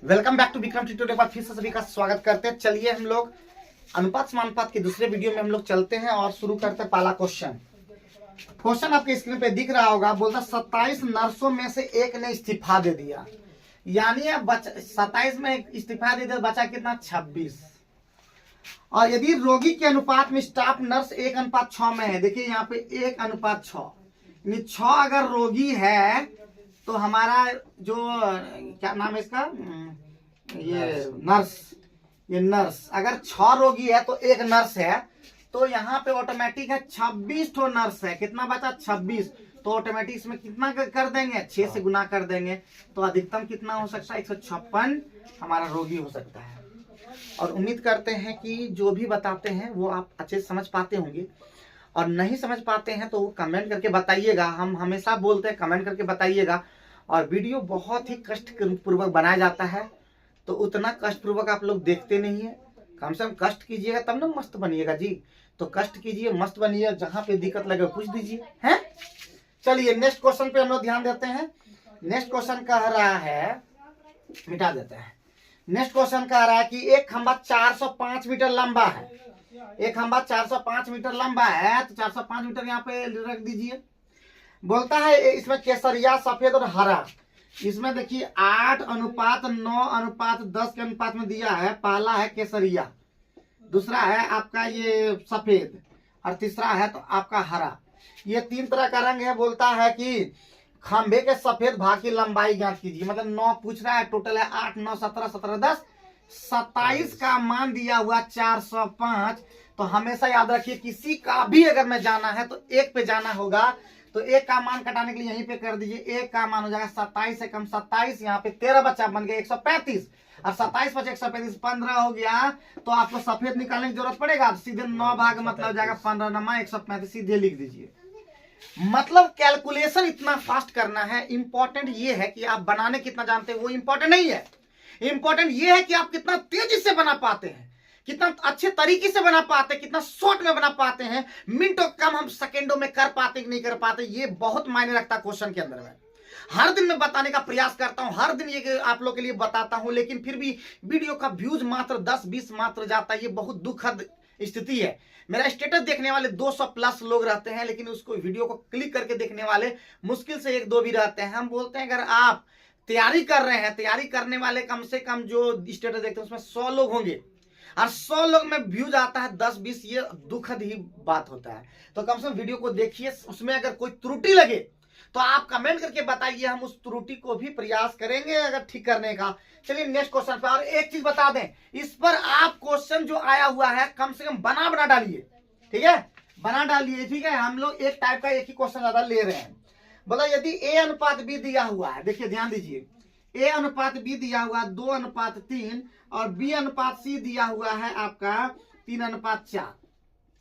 Welcome back to Vikram tutorial पर फिर से सभी का स्वागत करते हैं। चलिए हम लोग अनुपात समानुपात के दूसरे वीडियो में हम लोग चलते हैं और शुरू करते हैं पहला क्वेश्चन। क्वेश्चन आपके स्क्रीन पे दिख रहा होगा। बोलता 27 नर्सों में से एक ने इस्तीफा दे दिया, यानी अब 27 में इस्तीफा दे दिया, बचा कितना 26। और यदि रोगी के अनुपात में स्टाफ नर्स 1:6 में है, देखिए यहाँ पे 1:6, यानी 6 अगर रोगी है तो हमारा जो क्या नाम है इसका, ये नर्स अगर 6 रोगी है तो एक नर्स है, तो यहाँ पे ऑटोमेटिक है 26 ठो नर्स है। कितना बचा 26, तो ऑटोमेटिक इसमें कितना कर देंगे, 6 से गुना कर देंगे, तो अधिकतम कितना हो सकता है 156 हमारा रोगी हो सकता है। और उम्मीद करते हैं कि जो भी बताते हैं वो आप अच्छे से समझ पाते होंगे, और नहीं समझ पाते हैं तो कमेंट करके बताइएगा। हम हमेशा बोलते हैं कमेंट करके बताइएगा। और वीडियो बहुत ही कष्टपूर्वक बनाया जाता है, तो उतना कष्टपूर्वक आप लोग देखते नहीं है। कम से कम कष्ट कीजिएगा तब ना मस्त बनिएगा जी। तो कष्ट कीजिए, मस्त बनिए, जहां पे दिक्कत लगे पूछ दीजिए हैं। चलिए नेक्स्ट क्वेश्चन पे हम लोग ध्यान देते हैं। नेक्स्ट क्वेश्चन कह रहा है, मिटा देते हैं। नेक्स्ट क्वेश्चन कह रहा है कि एक खंभा 405 मीटर लंबा है। एक खंभा 405 मीटर लंबा है, तो 405 मीटर यहाँ पे रख दीजिए। बोलता है इसमें केसरिया, सफेद और हरा। इसमें देखिए 8:9:10 के अनुपात में दिया है। पहला है केसरिया, दूसरा है आपका ये सफेद, और तीसरा है तो आपका हरा। ये 3 तरह का रंग है। बोलता है कि खंभे के सफेद भाग की लंबाई ज्ञात कीजिए। मतलब 9 पूछ रहा है, टोटल है 8, 9, 17, 17, 10, 27 का मान दिया हुआ 405। तो हमेशा याद रखिए किसी का भी अगर मैं जाना है तो एक पे जाना होगा, तो एक का मान कटाने के लिए यहीं पे कर दीजिए। एक का मान हो जाएगा 27 से कम 27, यहाँ पे 13 बच्चा बन गया 135, और 27 बचे 135, 15 हो गया। तो आपको सफेद निकालने की जरूरत पड़ेगा। आप सीधे 9 भाग मतलब हो जाएगा 15 नमा 135, सीधे लिख दीजिए। मतलब कैलकुलेशन इतना फास्ट करना है। इंपॉर्टेंट ये है कि आप बनाने कितना जानते हैं, वो इंपॉर्टेंट नहीं है। इंपॉर्टेंट ये है कि आप कितना तेजी से बना पाते हैं, कितना अच्छे तरीके से बना पाते हैं, कितना शॉर्ट में बना पाते हैं, मिनटों कम हम सेकेंडों में कर पाते कि नहीं कर पाते, ये बहुत मायने रखता है क्वेश्चन के अंदर में। हर दिन मैं बताने का प्रयास करता हूं, हर दिन ये आप लोग के लिए बताता हूं, लेकिन फिर भी वीडियो का व्यूज मात्र 10-20 मात्र जाता है। ये बहुत दुखद स्थिति है। मेरा स्टेटस देखने वाले 200 प्लस लोग रहते हैं, लेकिन उसको वीडियो को क्लिक करके देखने वाले मुश्किल से 1-2 भी रहते हैं। हम बोलते हैं अगर आप तैयारी कर रहे हैं, तैयारी करने वाले कम से कम जो स्टेटस देखते हैं उसमें 100 लोग होंगे, और 100 लोग में व्यूज आता है 10-20, ये दुखद ही बात होता है। तो कम से कम वीडियो को देखिए, उसमें अगर कोई त्रुटि लगे तो आप कमेंट करके बताइए, हम उस त्रुटि को भी प्रयास करेंगे अगर ठीक करने का। चलिए नेक्स्ट क्वेश्चन पर। और एक चीज बता दें, इस पर आप क्वेश्चन जो आया हुआ है कम से कम बना डालिए, ठीक है, बना डालिए, ठीक है। हम लोग एक टाइप का एक ही क्वेश्चन ज्यादा ले रहे हैं। बोला यदि A:B दिया हुआ है, देखिए ध्यान दीजिए, A:B दिया हुआ है 2:3, और B:C दिया हुआ है आपका 3:4,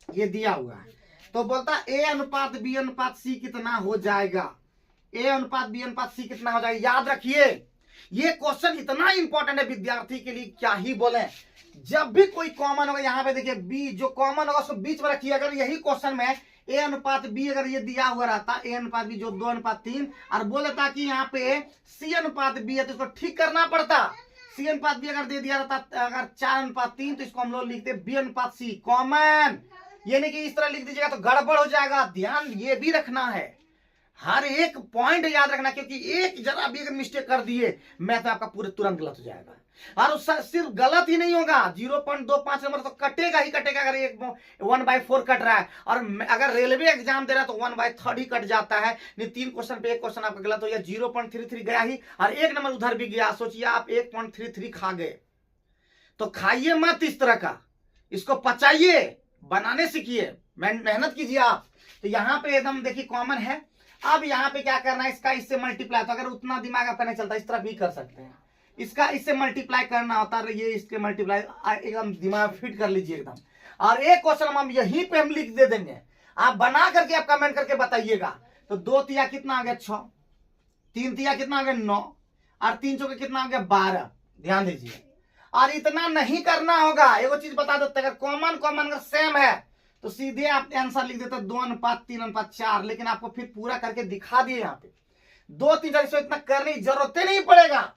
ये दिया हुआ है। तो बोलता A:B:C कितना हो जाएगा, A:B:C कितना हो जाएगा। याद रखिए ये क्वेश्चन इतना इंपॉर्टेंट है विद्यार्थी के लिए, क्या ही बोले। जब भी कोई कॉमन होगा, यहाँ पे देखिए B जो कॉमन होगा उसको बीच में रखिए। अगर यही क्वेश्चन में A:B अगर ये दिया हुआ रहता, A:B जो 2:3, और बोलता कि यहाँ पे C:B है, तो इसको ठीक करना पड़ता। C:B अगर दे दिया रहता, अगर 4:3, तो इसको हम लोग लिखते B:C कॉमन। ये नहीं कि इस तरह लिख दीजिएगा तो गड़बड़ हो जाएगा। ध्यान ये भी रखना है, हर एक पॉइंट याद रखना, क्योंकि एक जरा भी अगर मिस्टेक कर दिए मैथ आपका पूरे तुरंत गलत हो जाएगा। और सिर्फ गलत ही नहीं होगा, 0.25 नंबर तो कटेगा ही कटेगा। अगर 1/4 कट रहा है, और अगर रेलवे एग्जाम दे रहा है तो 1/3 ही कट जाता है। नहीं 3 क्वेश्चन पे 1 क्वेश्चन आपका गलत हो गया, 0.33 गया ही, और 1 नंबर उधर भी गया। सोचिए आप 1.33 खा गए। तो खाइए मत इस तरह का, इसको पचाइए, बनाने सीखिए, मेहनत कीजिए आप। तो यहाँ पे एकदम देखिए कॉमन है। अब यहाँ पे क्या करना है, इसका इससे मल्टीप्लाई, तो अगर उतना दिमाग आपका नहीं चलता इस तरह भी कर सकते हैं। इसका इससे मल्टीप्लाई करना होता है, ये इसके मल्टीप्लाई एकदम दिमाग फिट कर लीजिए एकदम। और एक क्वेश्चन हम यहीं पे हम लिख दे देंगे, आप बना करके आप कमेंट करके बताइएगा। तो 2 तिया कितना आ गया 6, 3 तिया कितना आ गया 9, और 3 चौके कितना आ गया 12। ध्यान दीजिए, और इतना नहीं करना होगा। एगो चीज बता देते, अगर कॉमन अगर सेम है तो सीधे आप आंसर लिख देते 2:3:4, लेकिन आपको फिर पूरा करके दिखा दिए। यहाँ पे 2-3 इतना करने की जरूरत नहीं पड़ेगा।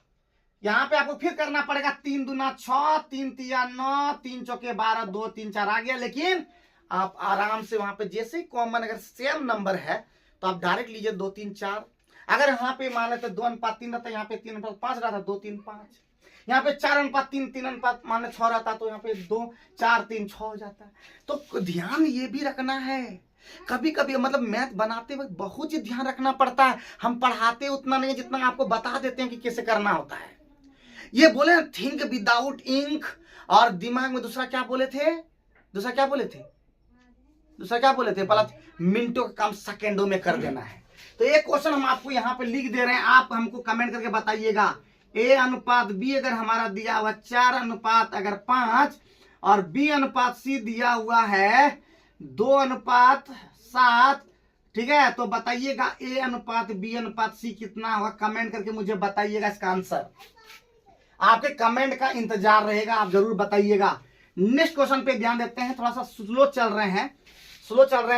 यहाँ पे आपको फिर करना पड़ेगा 3 दूना 6, 3 तिया 9, 3 चौके 12, 2 3 4 आ गया। लेकिन आप आराम से वहां पे जैसे ही कॉमन अगर सेम नंबर है तो आप डायरेक्ट लीजिए 2 3 4। अगर यहाँ पे मान लेते 2:3 रहता, यहाँ पे 3:5 रहता, 2 3 5। यहाँ पे 4:3, 3 मान लो 6 रहता, तो यहाँ पे 2 4 3 6 हो जाता है। तो ध्यान ये भी रखना है, कभी कभी मतलब मैथ बनाते वक्त बहुत ही ध्यान रखना पड़ता है। हम पढ़ाते उतना नहीं जितना आपको बता देते हैं कि कैसे करना होता है। ये बोले थिंक विदाउट इंक, और दिमाग में दूसरा क्या बोले थे, पहला मिनटों का काम सेकेंडों में कर देना है। तो एक क्वेश्चन हम आपको यहाँ पे लिख दे रहे हैं, आप हमको कमेंट करके बताइएगा। A/B अगर हमारा दिया हुआ 4:5 और B/C दिया हुआ है 2:7, ठीक है, तो बताइएगा A/B/C कितना होगा, कमेंट करके मुझे बताइएगा इसका आंसर। आपके कमेंट का इंतजार रहेगा, आप जरूर बताइएगा। नेक्स्ट क्वेश्चन पे ध्यान देते हैं। थोड़ा सा स्लो चल रहे हैं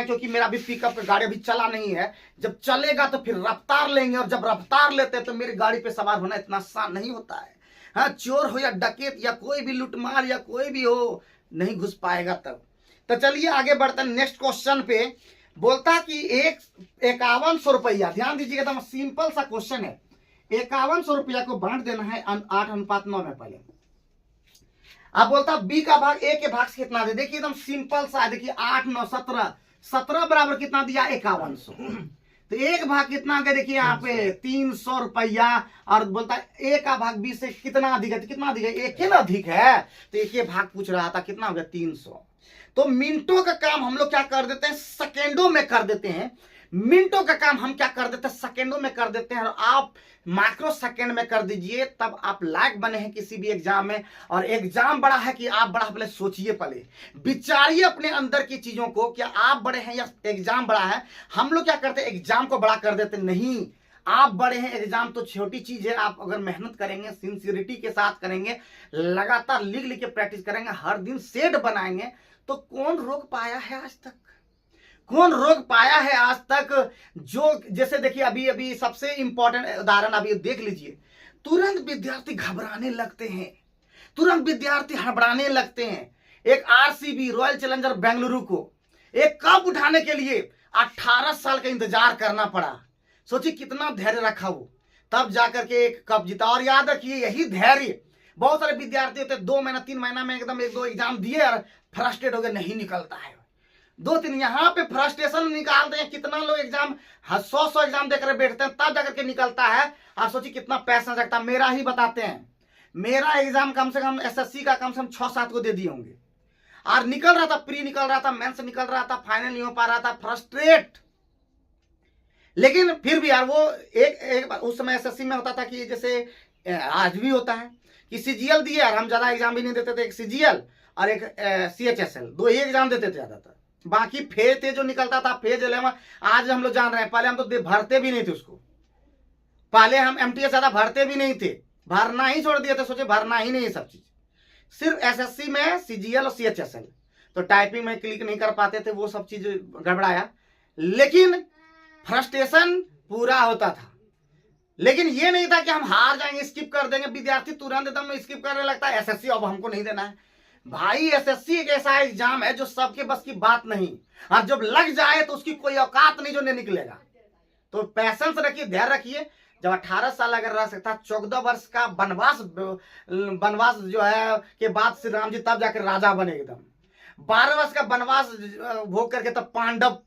क्योंकि मेरा अभी पिकअप गाड़ी अभी चला नहीं है। जब चलेगा तो फिर रफ्तार लेंगे, और जब रफ्तार लेते हैं तो मेरी गाड़ी पे सवार होना इतना आसान नहीं होता है। हाँ, चोर हो या डकैत या कोई भी लूटमार या कोई भी हो, नहीं घुस पाएगा तब। तो चलिए आगे बढ़ते हैं नेक्स्ट क्वेश्चन पे। बोलता कि 5100 रुपया, ध्यान दीजिएगा, एकदम सिंपल सा क्वेश्चन है। 5100 रुपया को बांट देना है 8:9 में। पहले अब बोलता बी का भाग ए के भाग से कितना दे, देखिए एकदम सिंपल सा है। देखिए 8 9 17, 17 बराबर कितना दिया 5100। तो एक भाग कितना आ गया, देखिए यहाँ पे 300 रुपया। और बोलता ए का भाग बी से कितना अधिक है, तो कितना अधिक है, एक ही ना अधिक है, तो एक ही भाग पूछ रहा था, कितना हो गया 300। तो मिनटों का काम हम लोग क्या कर देते हैं, सेकेंडों में कर देते हैं। मिनटों का काम हम क्या कर देते हैं, सेकेंडों में कर देते हैं। और आप माइक्रो सेकेंड में कर दीजिए, तब आप लायक बने हैं किसी भी एग्जाम में। और एग्जाम बड़ा है कि आप बड़ा, पहले सोचिए, पहले विचारिए अपने अंदर की चीजों को, क्या आप बड़े हैं या एग्जाम बड़ा है। हम लोग क्या करते हैं, एग्जाम को बड़ा कर देते, नहीं, आप बड़े हैं, एग्जाम तो छोटी चीज है। आप अगर मेहनत करेंगे, सिंसियरिटी के साथ करेंगे, लगातार लिख लिख के प्रैक्टिस करेंगे, हर दिन सेट बनाएंगे, तो कौन रोक पाया है आज तक, कौन रोक पाया है आज तक। जो जैसे देखिए अभी सबसे इंपॉर्टेंट उदाहरण अभी देख लीजिए, तुरंत विद्यार्थी घबराने लगते हैं, तुरंत विद्यार्थी हड़बड़ाने लगते हैं। एक RCB रॉयल चैलेंजर बेंगलुरु को एक कप उठाने के लिए 18 साल का इंतजार करना पड़ा। सोचिए कितना धैर्य रखा वो, तब जाकर के एक कप जीता। और याद रखिए यही धैर्य बहुत सारे विद्यार्थी होते 2 महीना 3 महीना में एकदम 1 2 एग्जाम दिए और फ्रस्ट्रेट हो गए, नहीं निकलता है। 2 3 यहाँ पे फ्रस्ट्रेशन निकालते हैं। कितना लोग एग्जाम 100 एग्जाम देकर बैठते हैं, तब जाकर के निकलता है। आप सोचिए कितना पैसा लगता है। मेरा ही बताते हैं, मेरा एग्जाम कम से कम SSC का कम से कम 6-7 को दे दिए होंगे, और निकल रहा था, प्री निकल रहा था, मेंस निकल रहा था, फाइनल नहीं हो पा रहा था, फ्रस्ट्रेट। लेकिन फिर भी यार वो एक उस समय SSC में होता था कि जैसे आज भी होता है कि CGL दिए, और हम ज्यादा एग्जाम भी नहीं देते थे। एक CGL और एक CHSL, 2 ही एग्जाम देते थे ज्यादातर। बाकी फेज थे जो निकलता था, फेज 11 आज हम लोग जान रहे हैं। पहले हम तो भरते भी नहीं थे उसको, पहले हम MTS ज्यादा भरते भी नहीं थे, भरना ही छोड़ दिए थे, सोचे भरना ही नहीं है सब चीज। सिर्फ SSC में CGL और CHSL, तो टाइपिंग में क्लिक नहीं कर पाते थे, वो सब चीज गड़बड़ाया। लेकिन फ्रस्ट्रेशन पूरा होता था। लेकिन ये नहीं था कि हम हार जाएंगे, स्किप कर देंगे। विद्यार्थी तुरंत एकदम स्किप करने लगता है, SSC अब हमको नहीं देना है। भाई SSC एक ऐसा एग्जाम है जो सबके बस की बात नहीं, और जब लग जाए तो उसकी कोई औकात नहीं जो नहीं निकलेगा। तो पैसेंस रखिए, धैर्य रखिए। जब 18 साल अगर रह सकता, 14 वर्ष का वनवास जो है के बाद श्री राम जी तब जाकर राजा बने एकदम। 12 वर्ष का वनवास भोग करके तब पांडव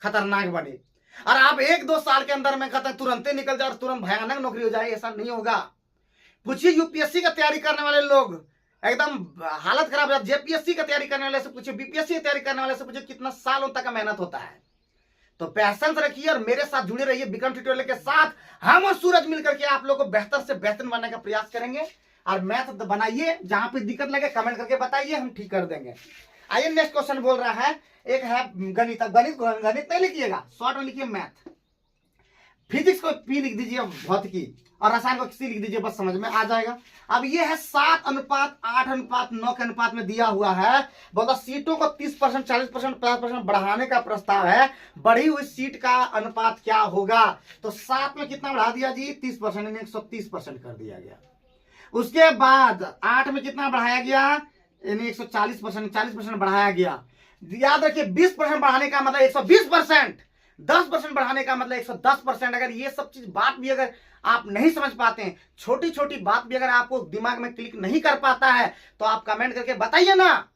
खतरनाक बने। और आप 1-2 साल के अंदर में तुरंत निकल जाए और तुरंत भयानक नौकरी हो जाए, ऐसा नहीं होगा। पूछिए UPSC का तैयारी करने वाले लोग, एकदम हालत खराब है। JPSC का तैयारी करने वाले से पूछिए, BPSC की तैयारी करने वाले से पूछिए, कितना सालों तक का मेहनत होता है। तो पैसेंस रखिए और मेरे साथ जुड़े रहिए विक्रम ट्यूटोरियल के साथ। हम और सूरज मिलकर के आप लोग को बेहतर से बेहतर बनने का प्रयास करेंगे। और मैथ बनाइए, जहां पे दिक्कत लगे कमेंट करके बताइए, हम ठीक कर देंगे। आइए नेक्स्ट क्वेश्चन बोल रहा है, एक है गणित। गणित नहीं लिखिएगा, शॉर्ट में लिखिए मैथ। फिजिक्स को P लिख दीजिए, भौतिकी, और रसायन को C लिख दीजिए, बस समझ में आ जाएगा। अब ये है 7:8:9 के अनुपात में दिया हुआ है। बोला सीटों को 30%, 40%, 50% बढ़ाने का प्रस्ताव है। बढ़ी हुई सीट का अनुपात क्या होगा? तो 7 में कितना बढ़ा दिया जी? 30%, 130% कर दिया गया। उसके बाद 8 में कितना बढ़ाया गया, यानी 140%, 40% बढ़ाया गया। याद रखिए 20% बढ़ाने का मतलब 120%, 10% बढ़ाने का मतलब 110%। अगर ये सब चीज बात भी अगर आप नहीं समझ पाते हैं, छोटी छोटी बात भी अगर आपको दिमाग में क्लिक नहीं कर पाता है, तो आप कमेंट करके बताइए ना।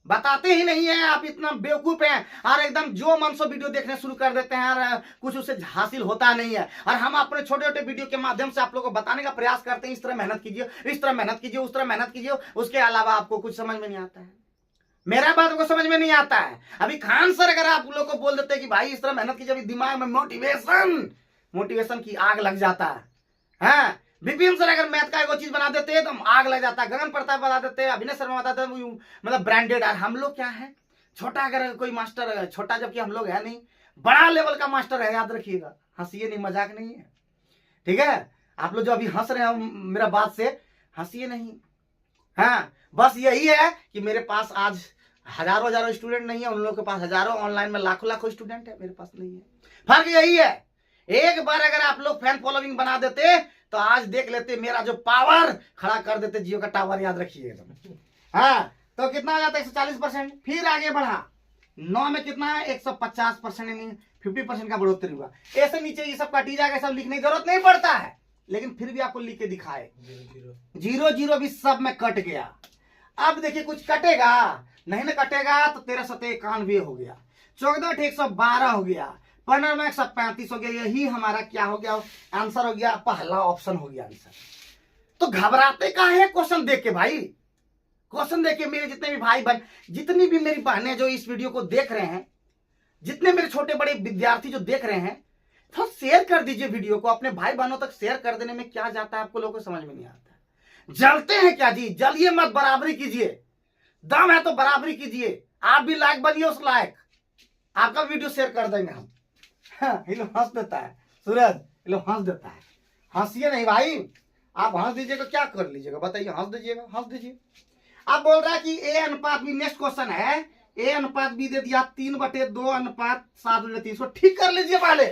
बताते ही नहीं है, आप इतना बेवकूफ हैं और एकदम जो मन सो वीडियो देखने शुरू कर देते हैं और कुछ उससे हासिल होता नहीं है। और हम अपने छोटे छोटे वीडियो के माध्यम से आप लोगों को बताने का प्रयास करते हैं, इस तरह मेहनत कीजिए, इस तरह मेहनत कीजिए, उस तरह मेहनत कीजिए, उसके अलावा आपको कुछ समझ में नहीं आता है। मेरा बात को समझ में नहीं आता है। अभी खान सर अगर आप लोग को बोल देते कि भाई इस तरह मेहनत कीजिए, अभी दिमाग में मोटिवेशन की आग लग जाता है। हाँ, विपिन सर अगर मैथ का एक चीज बना देते हैं तो आग लग जाता है, गगन प्रताप बता देते हैं, अभिनय शर्मा बताते हैं, मतलब ब्रांडेड। और हम लोग क्या है, छोटा अगर कोई मास्टर, छोटा जबकि हम लोग है नहीं, बड़ा लेवल का मास्टर है, याद रखिएगा। हंसिए नहीं, मजाक नहीं है, ठीक है। आप लोग जो अभी हंस रहे हैं मेरा बात से, हंसिए नहीं। हाँ, बस यही है कि मेरे पास आज हजारों स्टूडेंट नहीं है, उन लोगों के पास हजारों, ऑनलाइन में लाखों स्टूडेंट है, मेरे पास नहीं है। फर्क यही है, एक बार अगर आप लोग फैन फॉलोइंग बना देते तो आज देख लेते मेरा जो पावर खड़ा कर देते, जियो का टावर, याद रखिए। हाँ, तो कितना आ जाता है 140%। फिर आगे बढ़ा 9 में कितना है 150%, यानी 50% का बढ़ोतरी हुआ। ऐसे नीचे ये सब काटी जाएगा, सब लिखने की जरूरत नहीं पड़ता है, लेकिन फिर भी आपको लिख के दिखाए। 0 भी सब में कट गया। अब देखिए कुछ कटेगा नहीं, ना कटेगा तो 13 7 91 हो गया, 14 112 हो गया, 15 में 135 हो गया। यही हमारा क्या हो गया, आंसर हो गया, पहला ऑप्शन हो गया आंसर। तो घबराते का है क्वेश्चन देख के भाई, क्वेश्चन देख के मेरे जितने भी भाई बहन, जितनी भी मेरी बहनें जो इस वीडियो को देख रहे हैं, जितने मेरे छोटे बड़े विद्यार्थी जो देख रहे हैं, तो शेयर कर दीजिए वीडियो को, अपने भाई बहनों तक शेयर कर देने में क्या जाता है, आपको लोगों को समझ में नहीं आता। जलते हैं क्या जी, जलिए मत, बराबरी कीजिए, दम है तो बराबरी कीजिए। आप भी लायक बनिए, उस लायक आपका वीडियो शेयर कर देंगे हम। ये लोग हंस देता है सूरज, ये लोग हंस देता है। हंसिए नहीं भाई, आप हंस दीजिएगा, क्या कर लीजिएगा बताइए, हंस दीजिएगा, हंस दीजिए। आप बोल रहा है कि ए अनुपात बी, नेक्स्ट क्वेश्चन है, ए अनुपात बी दे दिया 3/2 अनुपात 7/3, इसको ठीक कर लीजिए पहले,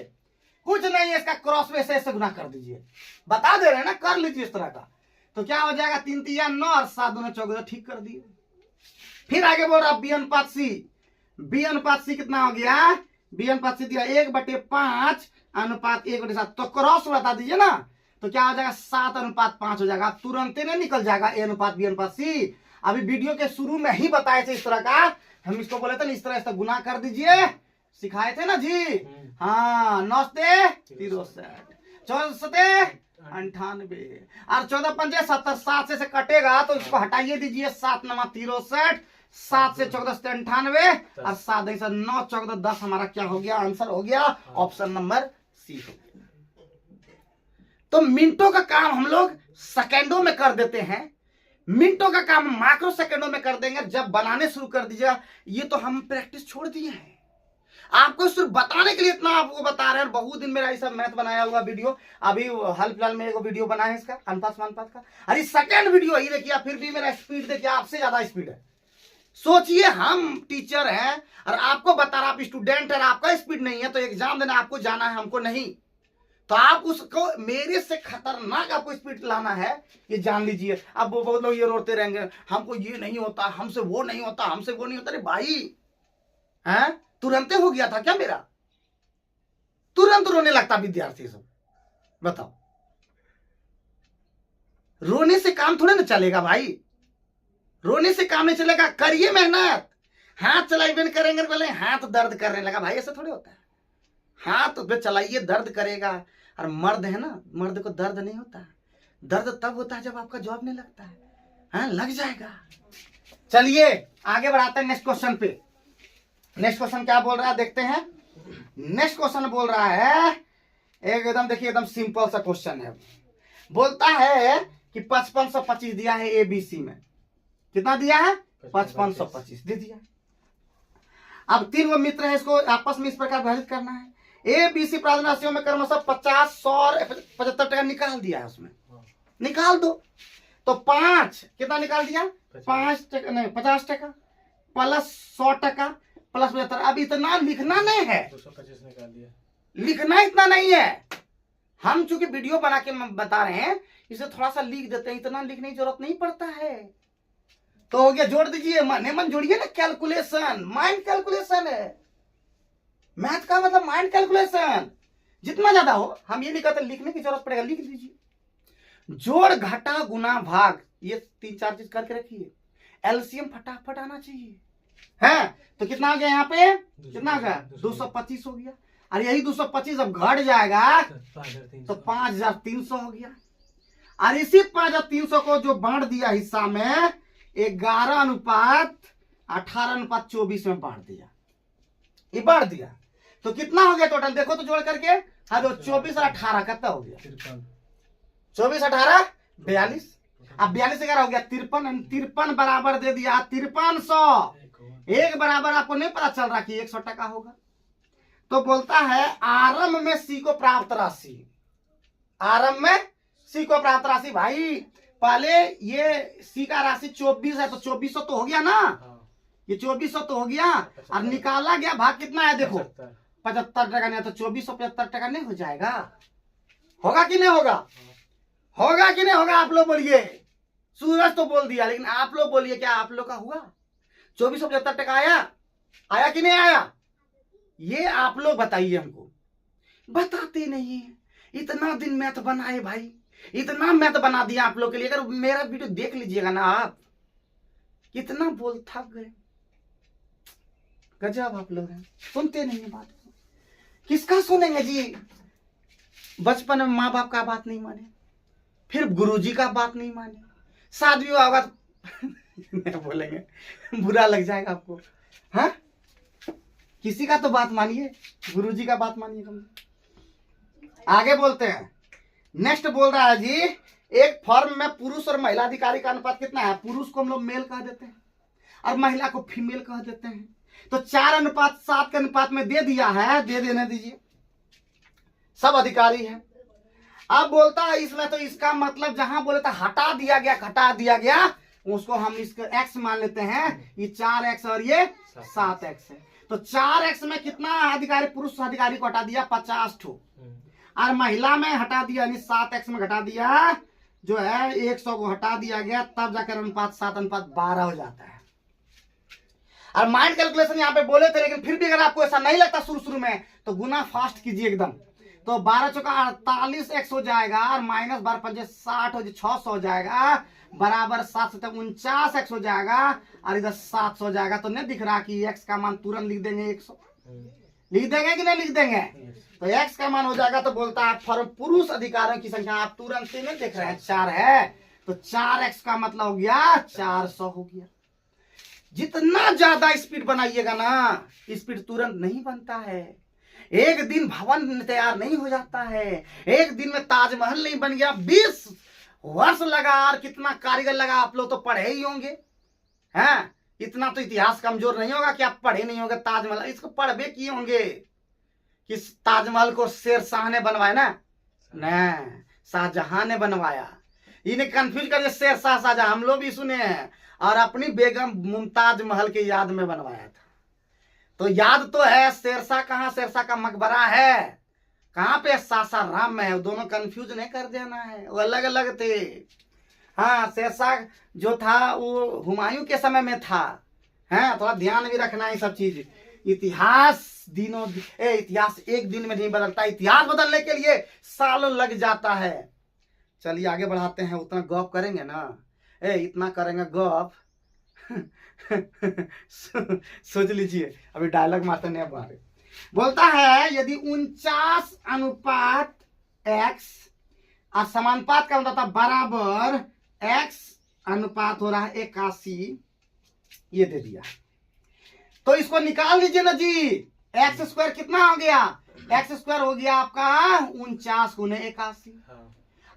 कुछ नहीं है इसका, क्रॉस में से गुना कर दीजिए, बता दे रहे हैं ना, कर लीजिए इस तरह का। तो क्या हो जाएगा, 3 3 9 और 7 2 14, ठीक कर दिए। फिर आगे बोल रहा बी अनुपात सी, बी अनुपात सी कितना हो गया, बी अनुपात सी दिया 1/5 अनुपात 1/7, तो क्रॉस बता दीजिए ना, तो क्या हो जाएगा 7/5 हो जाएगा। आप तुरंत नहीं निकल जाएगा ए अनुपात बी अनुपात सी। अभी वीडियो के शुरू में ही बताए थे इस तरह का, हम इसको बोले थे ना, इस तरह गुना कर दीजिए, सिखाए थे ना जी। हाँ, 9 से 63, 14 से 98 और 14 पंजे 70, 7 से कटेगा तो इसको हटाइए दीजिए, 7 9 63, 7 से 14 से 98 और 7 से 9 14 10, हमारा क्या हो गया, आंसर हो गया ऑप्शन नंबर सी। तो मिनटों का काम हम लोग सेकेंडों में कर देते हैं, मिनटों का काम माइक्रो सेकेंडों में कर देंगे जब बनाने शुरू कर दीजिएगा। ये तो हम प्रैक्टिस छोड़ दिए हैं, आपको सिर्फ बताने के लिए इतना आपको बता रहे हैं। बहुत दिन मेरा ऐसा मैथ बनाया हुआ वीडियो, अभी हाल फिलहाल में एक वीडियो बना है इसका अनुपात समानुपात का, अरे सेकंड वीडियो ये देखिए, फिर भी मेरा स्पीड देखिए आपसे ज्यादा स्पीड है। सोचिए हम टीचर हैं और आपको बता रहा, आप स्टूडेंट है, आपका स्पीड नहीं है, तो एग्जाम देने आपको जाना है, हमको नहीं, तो आप उसको मेरे से खतरनाक आपको स्पीड लाना है, ये जान लीजिए। अब वो बहुत लोग ये रोते रहेंगे, हमको ये नहीं होता, हमसे वो नहीं होता, हमसे वो नहीं होता। अरे भाई हैं, तुरंत हो गया था क्या मेरा, तुरंत रोने लगता विद्यार्थी सब, बताओ, रोने से काम थोड़े ना चलेगा भाई, रोने से काम नहीं चलेगा, करिए मेहनत। हाथ चलाई बिन करेंगे बोले हाथ दर्द करने लगा, भाई ऐसा थोड़े होता है, हाथ पे चलाइए दर्द करेगा। और मर्द है ना, मर्द को दर्द नहीं होता, दर्द तब होता है जब आपका जॉब नहीं लगता है, हाँ लग जाएगा। चलिए आगे बढ़ाते हैं नेक्स्ट क्वेश्चन पे। नेक्स्ट क्वेश्चन क्या बोल रहा है देखते हैं। नेक्स्ट क्वेश्चन बोल रहा है एकदम, देखिए एकदम सिंपल सा क्वेश्चन है, बोलता है कि 5525 दिया है एबीसी में, कितना दिया है 5525 दे दिया। अब 3 वो मित्र है, इसको आपस में इस प्रकार विभाजित करना है। ए बी सी प्राचीन राशियों में क्रमशः 50 100 और 75 टका निकाल दिया है, उसमें निकाल दो। तो 5 कितना निकाल दिया, 5 टका नहीं 50 टका प्लस 100 टका प्लस 75। अब इतना लिखना नहीं है, 225 निकाल दिया, लिखना इतना नहीं है, हम चूंकि वीडियो बना के बता रहे हैं, इसे थोड़ा सा लिख देते हैं, इतना लिखने की जरूरत नहीं पड़ता है। तो हो गया, जोड़ दीजिए, मन मन जोड़िए ना, कैलकुलेशन, माइंड कैलकुलेशन है। मैथ का मतलब माइंड कैलकुलेशन जितना ज्यादा हो, हम ये नहीं कहते लिखने की जरूरत पड़ेगा, लिख दीजिए। जोड़ घटा गुना भाग, ये 3-4 चीज करके रखिए। एलसीएम फटाफट आना चाहिए, है। तो कितना आ गया यहाँ पे, कितना आ गया, 225 हो गया। और यही 225 अब घट जाएगा तो 5300 हो गया। और इसी 5300 को जो बांट दिया हिस्सा में 11:18:24 में बांट दिया, ये बांट दिया। तो कितना हो गया टोटल, देखो तो जोड़ करके। हाँ, तो 24 और 18 कितना हो गया, 24 18 42। अब 42 11 हो गया 53। 53 बराबर दे दिया 5300। एक बराबर आपको नहीं पता चल रहा कि 100 टका होगा। तो बोलता है आरंभ में सी को प्राप्त राशि, आरंभ में सी को प्राप्त राशि। भाई पहले ये सी का राशि 24 है, तो 2400 तो हो गया ना, ये 2400 तो हो गया। और निकाला गया भाग कितना है, देखो 75 टका नहीं, तो 2475 टका नहीं हो जाएगा, होगा कि नहीं होगा, होगा कि नहीं होगा, आप लोग बोलिए। सूरज तो बोल दिया, लेकिन आप लोग बोलिए, क्या आप लोग का हुआ 2475 टका आया, आया कि नहीं आया, ये आप लोग बताइए हमको। बताते नहीं है। इतना दिन मैथ बनाए भाई, इतना मैथ बना दिया आप लोग के लिए। अगर मेरा वीडियो देख लीजिएगा ना आप, कितना बोल थक गए, गजब आप लोग हैं, सुनते नहीं है बात। किसका सुनेंगे जी, बचपन में माँ बाप का बात नहीं माने, फिर गुरुजी का बात नहीं माने, शादी होगा तो नहीं बोलेंगे, बुरा लग जाएगा आपको। हाँ, किसी का तो बात मानिए, गुरुजी का बात मानिए। आगे बोलते हैं, नेक्स्ट बोल रहा है जी, एक फर्म में पुरुष और महिला अधिकारी का अनुपात कितना है। पुरुष को हम लोग मेल कह देते हैं और महिला को फीमेल कह देते हैं। तो 4:7 के अनुपात में दे दिया है, दे देने दीजिए, सब अधिकारी है। अब बोलता है इसमें, तो इसका मतलब जहां बोले तो हटा दिया गया, घटा दिया गया, उसको हम इसको x मान लेते हैं। ये 4x और ये 7x है। तो 4x में कितना अधिकारी, पुरुष अधिकारी को हटा दिया 50 ठो, और महिला में हटा दिया, यानी 7x में घटा दिया जो है 100 को हटा दिया गया, तब जाकर अनुपात 7:12 हो जाता है। और माइंड कैलकुलेशन यहाँ पे बोले थे, लेकिन फिर भी अगर आपको ऐसा नहीं लगता शुरू में, तो गुना फास्ट कीजिए एकदम। तो 12 चौका 48x हो जाएगा, और माइनस 12 पंजे 60 हो, 600 हो जाएगा, बराबर 7 से 49x हो जाएगा, और इधर 700 हो जाएगा। तो नहीं दिख रहा कि x का मान तुरंत लिख देंगे 100, लिख देंगे कि नहीं लिख देंगे। तो x का मान हो जाएगा। तो बोलता है फर्म पुरुष अधिकारियों की संख्या, आप तुरंत ही नहीं देख रहे हैं 4 है, तो 4x का मतलब हो गया 400 हो गया। जितना ज्यादा स्पीड बनाइएगा ना, स्पीड तुरंत नहीं बनता है। एक दिन भवन तैयार नहीं हो जाता है, एक दिन में ताजमहल नहीं बन गया, 20 वर्ष लगा। और कितना कारीगर लगा, आप लोग तो पढ़े ही होंगे, हैं। इतना तो इतिहास कमजोर नहीं होगा कि आप पढ़े नहीं होंगे। ताजमहल इसको पढ़ किए होंगे कि ताजमहल को शेरशाह ने बनवाया ना, नहीं, शाहजहां ने बनवाया। इन्हें कंफ्यूज करिए, शेरशाह शाहजहां हम लोग भी सुने हैं, और अपनी बेगम मुमताज महल के याद में बनवाया था। तो याद तो है, शेरशाह कहाँ, शेरशाह का मकबरा है कहाँ पे, सासाराम में है। दोनों कंफ्यूज नहीं कर देना है, वो अलग अलग थे। हाँ, शेरशाह जो था वो हुमायूं के समय में था, है, थोड़ा ध्यान भी रखना है सब चीज। इतिहास इतिहास एक दिन में नहीं बदलता, इतिहास बदलने के लिए सालों लग जाता है। चलिए आगे बढ़ाते हैं, उतना गौप करेंगे ना, इतना करेंगे गौप सोच लीजिए, अभी डायलॉग मारते नहीं हमारे। बोलता है यदि 49:x और समानुपात का मतलब था बराबर x अनुपात हो रहा है 81, ये दे दिया। तो इसको निकाल लीजिए ना जी, एक्स स्क्वायर कितना हो गया, एक्स स्क्वायर हो गया आपका 49 गुने 81।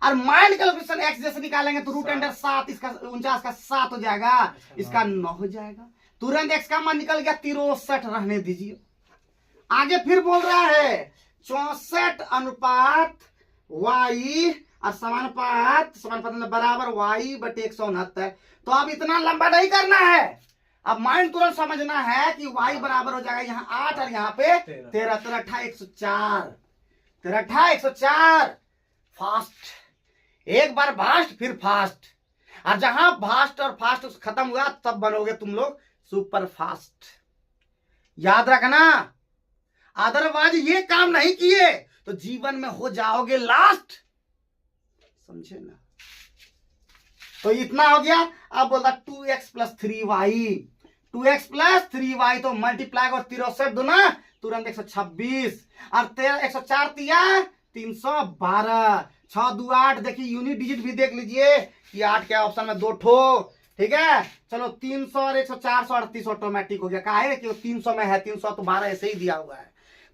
और माइंड कैलकुलेशन एक्स जैसे निकालेंगे तो रूट अंडर 7, इसका 49 का 7 हो जाएगा, इसका 9 हो जाएगा। तुरंत एक्स का मान निकल गया 63, रहने दीजिए। आगे फिर बोल रहा है 64 अनुपात y और समानुपात बराबर y बटे 169। तो अब इतना लंबा नहीं करना है, अब माइंड तुरंत समझना है कि y बराबर हो जाएगा यहाँ 8 और यहाँ पे 13, 13 104, 13 104। फास्ट। एक बार भास्ट फिर फास्ट, और जहां भास्ट और फास्ट खत्म हुआ तब बनोगे तुम लोग सुपर फास्ट। याद रखना, अदरवाइज ये काम नहीं किए तो जीवन में हो जाओगे लास्ट। समझे ना? तो इतना हो गया। अब बोलता 2x + 3y, 2x + 3y तो मल्टीप्लाई और तीनों से दुना तुरंत 126, और 104 तिया 312, 6 2 8। देखिए यूनिट डिजिट भी देख लीजिए कि 8 क्या ऑप्शन में 2 ठो। ठीक है, चलो 300 और 100 438 ऑटोमेटिक हो गया। कहा है कि 300 में है, 312 ऐसे ही दिया हुआ है।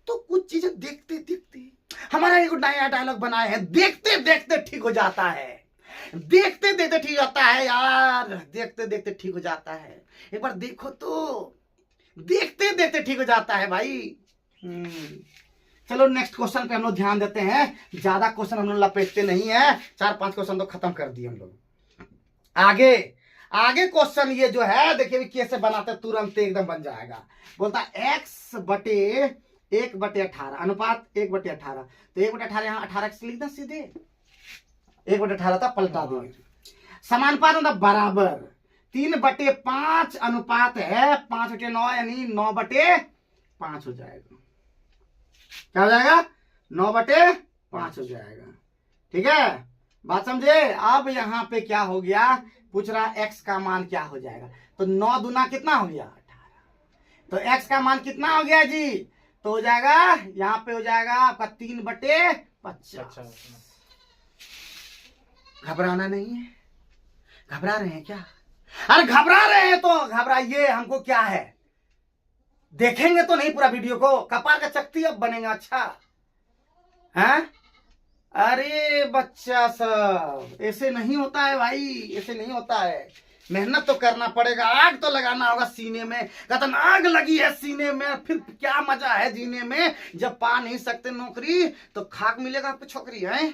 तो कुछ चीजें देखते देखते हमारा एक नया डायलॉग बनाए हैं, देखते देखते ठीक हो जाता है, देखते देखते ठीक होता है यार, देखते देखते ठीक हो जाता है। एक बार देखो तो, देखते देखते ठीक हो जाता है भाई। चलो नेक्स्ट क्वेश्चन पे हम लोग ध्यान देते हैं। ज्यादा क्वेश्चन हम लोग लपेटते नहीं है, 4-5 क्वेश्चन तो खत्म कर दिए हम लोग। आगे आगे क्वेश्चन ये जो है देखिए कैसे बनाते तुरंत एकदम बन जाएगा। बोलता x बटे 1/18 अनुपात 1/18। तो 1/18 यहाँ 18x लिख दें सीधे, 1/18 था पलटा दो। समानुपात मतलब बराबर, 3/5 अनुपात है 5/9 यानी 9/5 हो जाएगा। क्या हो जाएगा? 9/5 हो जाएगा। ठीक है, बात समझे? अब यहाँ पे क्या हो गया, पूछ रहा x का मान क्या हो जाएगा। तो 9 दूना कितना हो गया? 18। तो x का मान कितना हो गया जी? तो हो जाएगा यहाँ पे हो जाएगा आपका 3/50। घबराना नहीं है। घबरा रहे हैं क्या? अरे घबरा रहे हैं तो घबराइए, हमको क्या है, देखेंगे तो नहीं पूरा वीडियो को, कपार का चकती अब बनेगा। अच्छा है? अरे बच्चा सब ऐसे नहीं होता है भाई, ऐसे नहीं होता है। मेहनत तो करना पड़ेगा, आग तो लगाना होगा सीने में। कहता आग लगी है सीने में, फिर क्या मजा है जीने में। जब पा नहीं सकते नौकरी तो खाक मिलेगा आपको छोकरी है।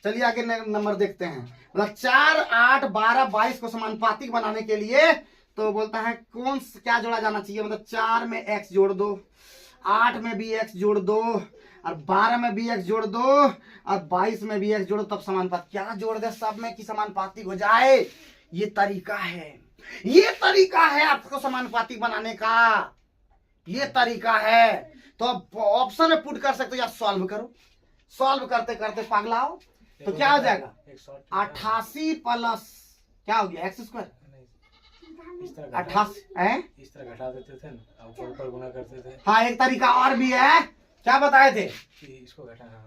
चलिए आगे नंबर देखते हैं। मतलब 4 8 12 22 को समानुपातिक बनाने के लिए तो बोलता है कौन क्या जोड़ा जाना चाहिए। मतलब 4 में x जोड़ दो, 8 में भी x जोड़ दो, और 12 में भी x जोड़ दो, और 22 में भी x जोड़ो, तब समानुपात। क्या जोड़ दे सब में कि समानुपातिक हो जाए। ये तरीका है, ये तरीका है आपको समानुपातिक बनाने का, ये तरीका है। तो अब ऑप्शन में पुट कर सकते हो या सॉल्व करो। सॉल्व करते करते पगलाओ तो क्या हो जाएगा? 88 प्लस क्या हो गया? x²। 88 है, इस तरह घटा देते थे ना, ऊपर गुना करते थे। हाँ एक तरीका और भी है, क्या बताए थे?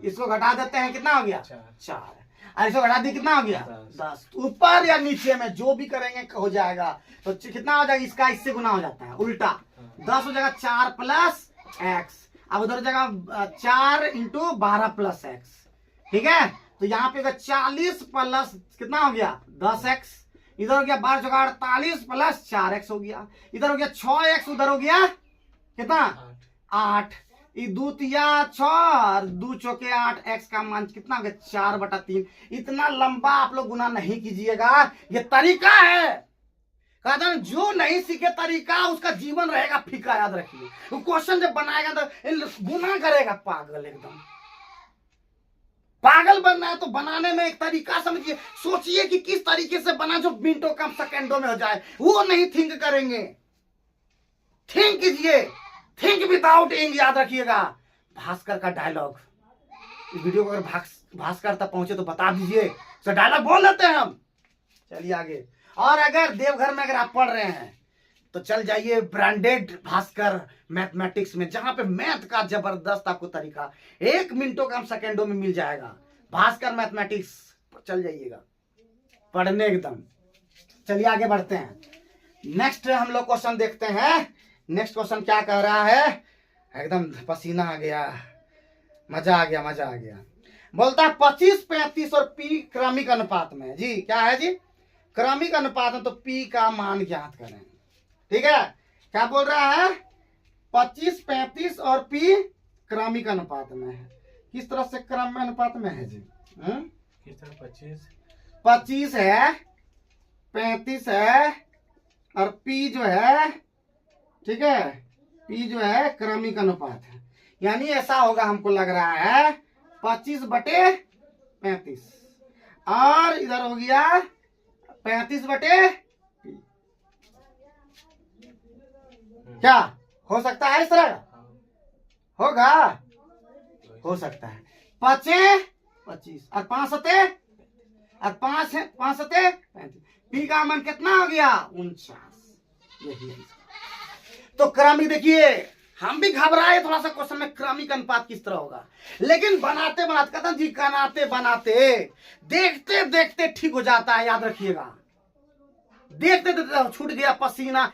इसको घटा देते हैं, कितना हो गया? 4। और इसको घटा दी कितना हो गया? 10। ऊपर या नीचे में जो भी करेंगे हो जाएगा। तो कितना हो जाएगा? इसका इससे गुना हो जाता है, उल्टा 10 हो जाएगा 4 + x। अब उधर जाएगा 4 × 12 + x। ठीक है, तो यहाँ पे 40 प्लस कितना हो गया? 10x। इधर हो गया 12 × 48 + 4x हो गया। इधर हो गया 6x, उधर हो गया कितना? 8। 2 तिया 6, 2 चौके 8। x का मान कितना हो गया? 4/3। इतना लंबा आप लोग गुना नहीं कीजिएगा, ये तरीका है। कहता जो नहीं सीखे तरीका उसका जीवन रहेगा फीका। याद रखिए, क्वेश्चन जब बनाएगा तो गुना करेगा पागल, एकदम पागल बनना है तो बनाने में एक तरीका समझिए, सोचिए कि किस तरीके से बना जो मिनटों कम सेकंडों में हो जाए। वो नहीं थिंक करेंगे, थिंक कीजिए, थिंक विदाउट इंक। याद रखिएगा भास्कर का डायलॉग। इस वीडियो को अगर भास्कर तक पहुंचे तो बता दीजिए, तो डायलॉग बोल लेते हैं हम। चलिए आगे। और अगर देवघर में अगर आप पढ़ रहे हैं तो चल जाइए ब्रांडेड भास्कर मैथमेटिक्स में, जहां पे मैथ का जबरदस्त आपको तरीका 1 मिनटों कम सेकंडों में मिल जाएगा। भास्कर मैथमेटिक्स चल जाइएगा पढ़ने एकदम। चलिए आगे बढ़ते हैं। नेक्स्ट हम लोग क्वेश्चन देखते हैं। नेक्स्ट क्वेश्चन क्या कह रहा है? एकदम पसीना आ गया, मजा आ गया, मजा आ गया। बोलता है 25 35 और p क्रमिक अनुपात में। जी क्या है जी? क्रमिक अनुपात में, तो p का मान ज्ञात करें। ठीक है, क्या बोल रहा है? 25 35 और p क्रमिक अनुपात में है। किस तरह से क्रम में अनुपात में है जी? किस तरह? 25 है, 35 है, और p जो है, ठीक है, p जो है क्रमिक अनुपात है। यानी ऐसा होगा, हमको लग रहा है 25/35 35 और इधर हो गया 35/P। क्या हो सकता है इस तरह का? होगा, हो सकता है। 5 25 और 5 सते और 5 सते 35। पी का मान कितना हो गया? 49। यही है। तो क्रमिक देखिए, हम भी घबराए थोड़ा सा क्वेश्चन में क्रमिक अनुपात किस तरह होगा, लेकिन बनाते बनाते कहते जी बनाते देखते देखते ठीक हो जाता है। याद रखिएगा, देखते देखते छूट गया पसीना।